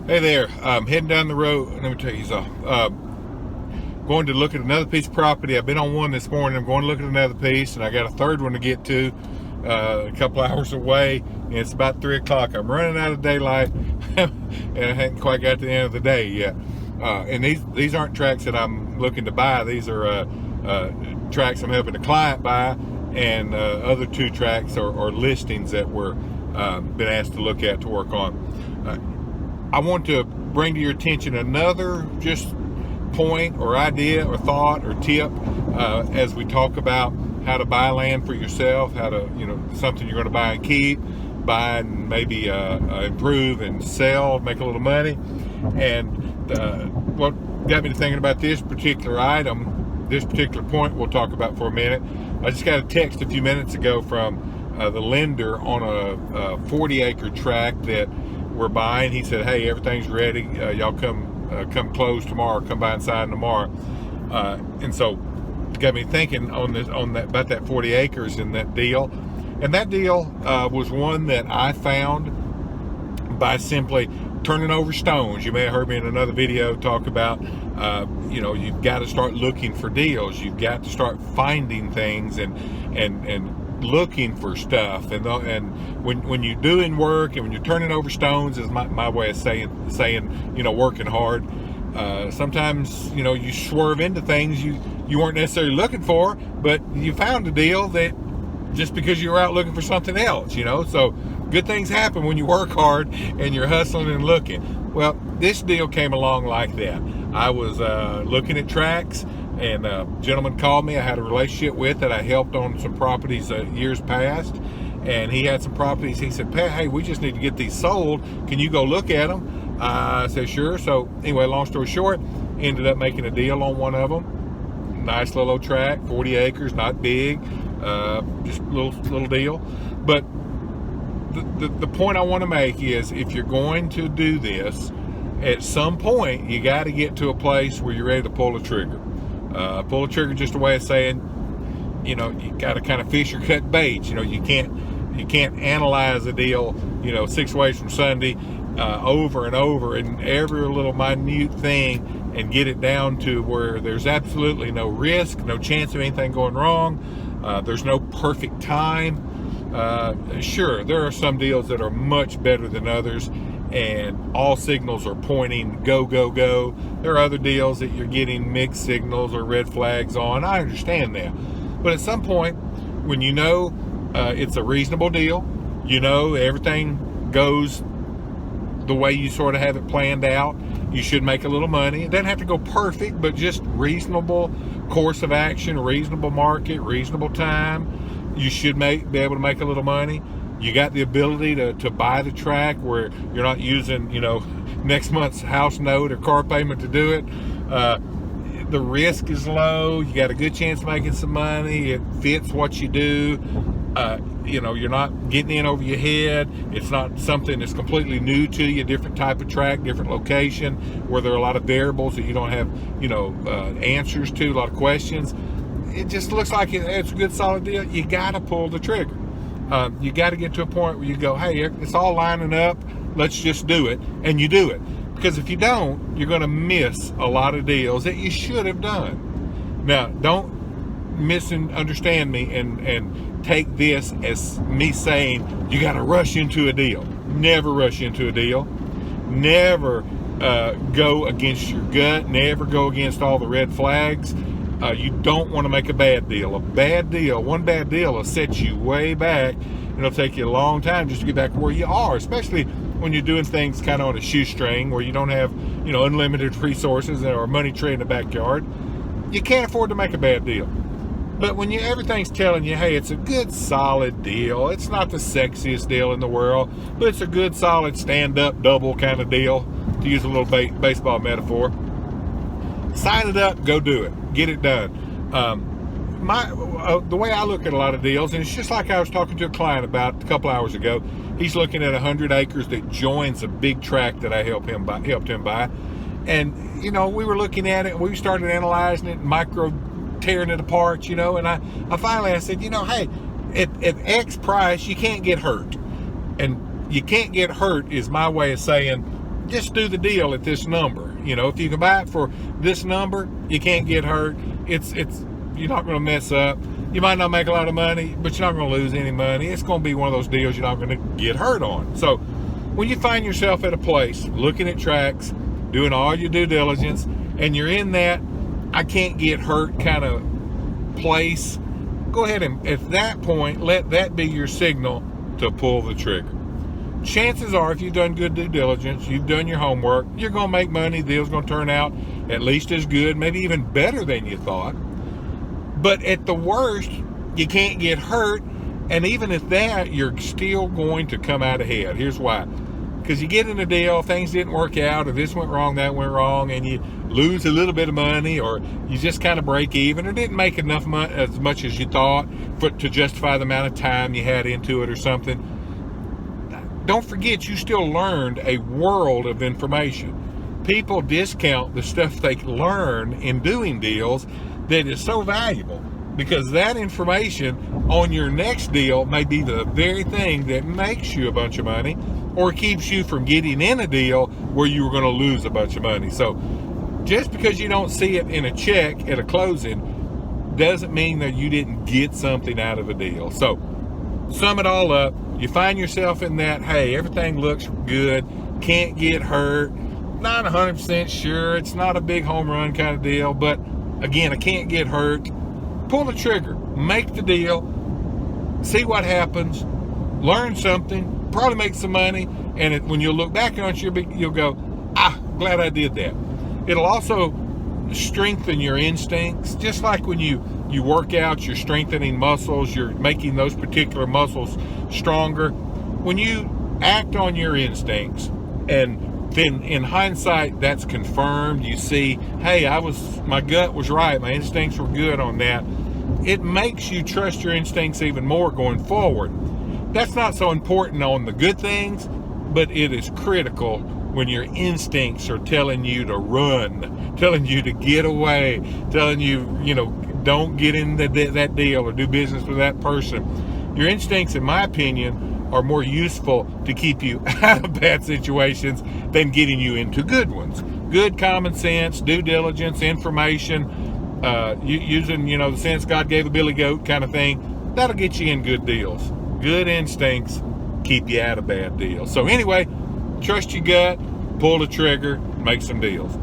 Hey there, I'm heading down the road. Let me tell you something. Going to look at another piece of property. I've been on one this morning. I'm going to look at another piece, and I got a third one to get to a couple hours away, and it's about 3 o'clock. I'm running out of daylight, and I hadn't quite got to the end of the day yet. And these aren't tracts that I'm looking to buy. These are tracts I'm helping a client buy, and other two tracts are listings that we're been asked to look at to work on. I want to bring to your attention another just point or idea or thought or tip as we talk about how to buy land for yourself, how to, something you're going to buy and keep, buy and maybe improve and sell, make a little money. And what got me to thinking about this particular item, this particular point we'll talk about for a minute. I just got a text a few minutes ago from the lender on a 40-acre tract that we're buying. He said, hey, everything's ready. Y'all come close tomorrow, come by and sign tomorrow. And so it got me thinking about that 40 acres and that deal. And that deal was one that I found by simply turning over stones. You may have heard me in another video talk about, you've got to start looking for deals. You've got to start finding things and looking for stuff, and when you're doing work and when you're turning over stones is my way of saying working hard. Sometimes you swerve into things you weren't necessarily looking for, but you found a deal that just because you were out looking for something else. So good things happen when you work hard and you're hustling and looking. Well, this deal came along like that. I was looking at tracts, and a gentleman called me I had a relationship with that I helped on some properties years past, and he had some properties. He said, Pat, hey, we just need to get these sold. Can you go look at them? I said, sure. So anyway, long story short, ended up making a deal on one of them. Nice little tract, 40 acres, not big, just a little deal. But the point I want to make is, if you're going to do this, at some point you got to get to a place where you're ready to pull the trigger. Pull the trigger, just a way of saying, you got to kind of fish or cut bait. You can't analyze a deal 6 ways from Sunday over and over and every little minute thing and get it down to where there's absolutely no risk, no chance of anything going wrong. There's no perfect time. Sure, there are some deals that are much better than others, and all signals are pointing go, go, go. There are other deals that you're getting mixed signals or red flags on. I understand that. But at some point, when it's a reasonable deal, everything goes the way you sort of have it planned out, you should make a little money. It doesn't have to go perfect, but just reasonable course of action, reasonable market, reasonable time. You should be able to make a little money. You got the ability to buy the tract where you're not using, next month's house note or car payment to do it. The risk is low. You got a good chance of making some money. It fits what you do. You're not getting in over your head. It's not something that's completely new to you, different type of tract, different location, where there are a lot of variables that you don't have, answers to, a lot of questions. It just looks like it's a good, solid deal. You got to pull the trigger. You got to get to a point where you go, hey, it's all lining up. Let's just do it. And you do it. Because if you don't, you're going to miss a lot of deals that you should have done. Now, don't misunderstand me and take this as me saying you got to rush into a deal. Never rush into a deal. Never go against your gut. Never go against all the red flags. You don't want to make a bad deal. One bad deal will set you way back. It'll take you a long time just to get back where you are, especially when you're doing things kind of on a shoestring where you don't have, unlimited resources or money tree in the backyard. You can't afford to make a bad deal. But when everything's telling you, hey, it's a good, solid deal. It's not the sexiest deal in the world, but it's a good, solid, stand-up double kind of deal, to use a little baseball metaphor. Sign it up, go do it, get it done. The way I look at a lot of deals, and it's just like I was talking to a client about a couple hours ago. He's looking at 100 acres that joins a big tract that I helped him buy. And we were looking at it, and we started analyzing it, tearing it apart, and I finally said, hey, at X price you can't get hurt. And you can't get hurt is my way of saying just do the deal at this number. You know, if you can buy it for this number, you can't get hurt. It's you're not going to mess up. You might not make a lot of money, but you're not going to lose any money. It's going to be one of those deals you're not going to get hurt on. So when you find yourself at a place looking at tracts, doing all your due diligence, and you're in that I can't get hurt kind of place, go ahead and at that point let that be your signal to pull the trigger. Chances are, if you've done good due diligence, you've done your homework, you're going to make money. The deal's going to turn out at least as good, maybe even better than you thought. But at the worst, you can't get hurt. And even at that, you're still going to come out ahead. Here's why. Because you get in a deal, things didn't work out, or this went wrong, that went wrong, and you lose a little bit of money, or you just kind of break even, or didn't make enough money, as much as you thought, to justify the amount of time you had into it or something. Don't forget, you still learned a world of information. People discount the stuff they learn in doing deals that is so valuable, because that information on your next deal may be the very thing that makes you a bunch of money or keeps you from getting in a deal where you were going to lose a bunch of money. So just because you don't see it in a check at a closing doesn't mean that you didn't get something out of a deal. So sum it all up, you find yourself in that, hey, everything looks good, can't get hurt, not 100% sure, it's not a big home run kind of deal, but again, I can't get hurt. Pull the trigger, make the deal, see what happens, learn something, probably make some money, and when you look back on it, you'll go, glad I did that. It'll also strengthen your instincts, just like when you work out, you're strengthening muscles, you're making those particular muscles stronger. When you act on your instincts, and then in hindsight that's confirmed, you see, hey, my gut was right, my instincts were good on that, it makes you trust your instincts even more going forward. That's not so important on the good things, but it is critical when your instincts are telling you to run, telling you to get away, telling you, don't get in that deal or do business with that person. Your instincts, in my opinion, are more useful to keep you out of bad situations than getting you into good ones. Good common sense, due diligence, information, using, the sense God gave a billy goat kind of thing, that'll get you in good deals. Good instincts keep you out of bad deals. So anyway, trust your gut, pull the trigger, make some deals.